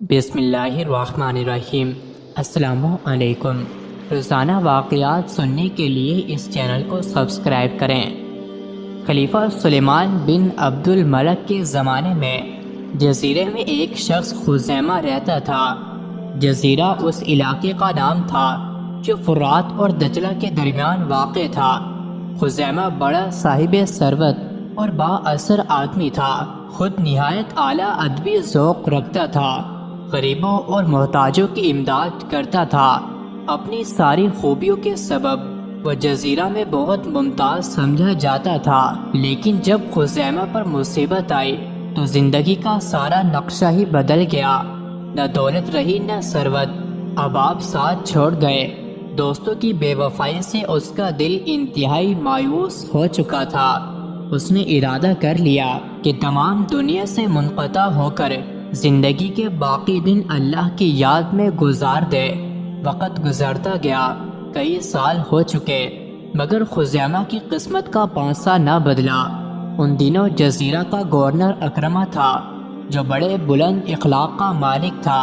بسم اللہ الرحمن الرحیم۔ السلام علیکم۔ روزانہ واقعات سننے کے لیے اس چینل کو سبسکرائب کریں۔ خلیفہ سلیمان بن عبد الملک کے زمانے میں جزیرے میں ایک شخص خزیمہ رہتا تھا۔ جزیرہ اس علاقے کا نام تھا جو فرات اور دجلہ کے درمیان واقع تھا۔ خزیمہ بڑا صاحب ثروت اور با اثر آدمی تھا۔ خود نہایت اعلیٰ ادبی ذوق رکھتا تھا، غریبوں اور محتاجوں کی امداد کرتا تھا۔ اپنی ساری خوبیوں کے سبب وہ جزیرہ میں بہت ممتاز سمجھا جاتا تھا، لیکن جب خزیمہ پر مصیبت آئی تو زندگی کا سارا نقشہ ہی بدل گیا۔ نہ دولت رہی نہ ثروت، احباب ساتھ چھوڑ گئے۔ دوستوں کی بے وفائی سے اس کا دل انتہائی مایوس ہو چکا تھا۔ اس نے ارادہ کر لیا کہ تمام دنیا سے منقطع ہو کر زندگی کے باقی دن اللہ کی یاد میں گزار دے۔ وقت گزرتا گیا، کئی سال ہو چکے، مگر خزیمہ کی قسمت کا پانسا نہ بدلا۔ ان دنوں جزیرہ کا گورنر اکرمہ تھا، جو بڑے بلند اخلاق کا مالک تھا۔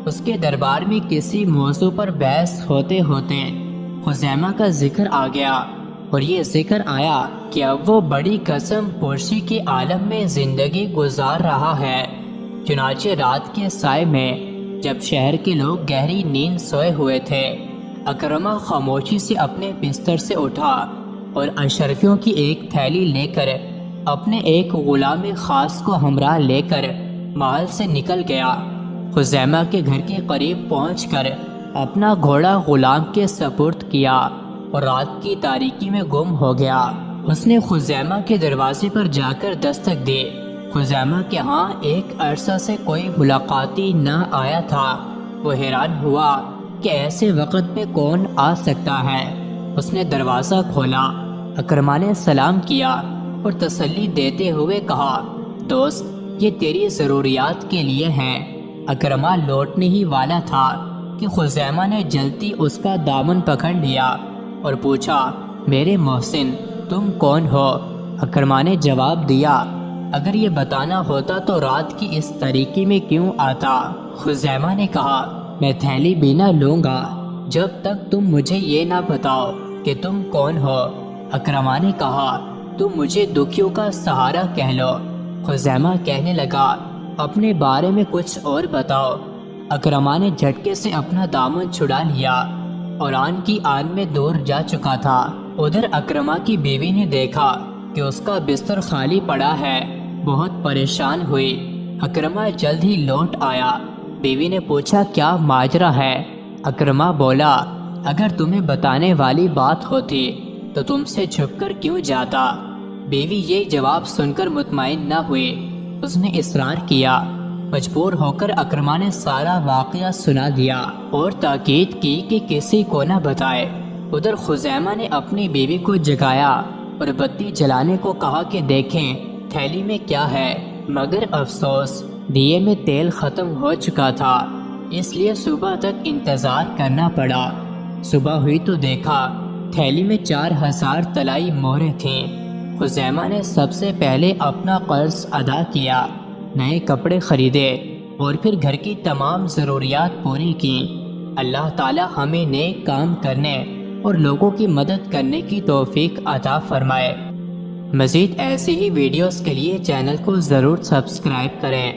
اس کے دربار میں کسی موضوع پر بحث ہوتے ہوتے خزیمہ کا ذکر آ گیا، اور یہ ذکر آیا کہ اب وہ بڑی قسم پرسی کے عالم میں زندگی گزار رہا ہے۔ چنانچہ رات کے سائے میں جب شہر کے لوگ گہری نیند سوئے ہوئے تھے، اکرمہ خاموشی سے اپنے بستر سے اٹھا اور اشرفیوں کی ایک تھیلی لے کر اپنے ایک غلام خاص کو ہمراہ لے کر محل سے نکل گیا۔ خزیمہ کے گھر کے قریب پہنچ کر اپنا گھوڑا غلام کے سپرد کیا اور رات کی تاریکی میں گم ہو گیا۔ اس نے خزیمہ کے دروازے پر جا کر دستک دی۔ خزیمہ کے ہاں ایک عرصہ سے کوئی ملاقاتی نہ آیا تھا۔ وہ حیران ہوا کہ ایسے وقت میں کون آ سکتا ہے۔ اس نے دروازہ کھولا، اکرمہ نے سلام کیا اور تسلی دیتے ہوئے کہا، دوست، یہ تیری ضروریات کے لیے ہے۔ اکرمہ لوٹنے ہی والا تھا کہ خزیمہ نے جلتی اس کا دامن پکڑ لیا اور پوچھا، میرے محسن، تم کون ہو؟ اکرمہ نے جواب دیا، اگر یہ بتانا ہوتا تو رات کی اس تاریکی میں کیوں آتا؟ خزیمہ نے کہا، میں تھیلی بھی نہ لوں گا جب تک تم مجھے یہ نہ بتاؤ کہ تم کون ہو۔ اکرمہ نے کہا، تم مجھے دکھیوں کا سہارا کہہ لو۔ خزیمہ کہنے لگا، اپنے بارے میں کچھ اور بتاؤ۔ اکرمہ نے جھٹکے سے اپنا دامن چھڑا لیا اور آن کی آن میں دور جا چکا تھا۔ ادھر اکرمہ کی بیوی نے دیکھا کہ اس کا بستر خالی پڑا ہے، بہت پریشان ہوئی۔ اکرمہ جلد ہی لوٹ آیا۔ بیوی نے پوچھا، کیا ماجرا ہے؟ اکرمہ بولا، اگر تمہیں بتانے والی بات ہوتی تو تم سے چھپ کر کیوں جاتا؟ بیوی یہ جواب سن کر مطمئن نہ ہوئی۔ اس نے اصرار کیا۔ مجبور ہو کر اکرمہ نے سارا واقعہ سنا دیا اور تاکید کی کہ کسی کو نہ بتائے۔ ادھر خزیمہ نے اپنی بیوی کو جگایا اور بتی جلانے کو کہا کہ دیکھیں تھیلی میں کیا ہے، مگر افسوس دیے میں تیل ختم ہو چکا تھا، اس لیے صبح تک انتظار کرنا پڑا۔ صبح ہوئی تو دیکھا تھیلی میں 4000 طلائی مہریں تھیں۔ خزیمہ نے سب سے پہلے اپنا قرض ادا کیا، نئے کپڑے خریدے اور پھر گھر کی تمام ضروریات پوری کی۔ اللہ تعالی ہمیں نیک کام کرنے اور لوگوں کی مدد کرنے کی توفیق عطا فرمائے۔ مزید ایسی ہی ویڈیوز کے لیے چینل کو ضرور سبسکرائب کریں۔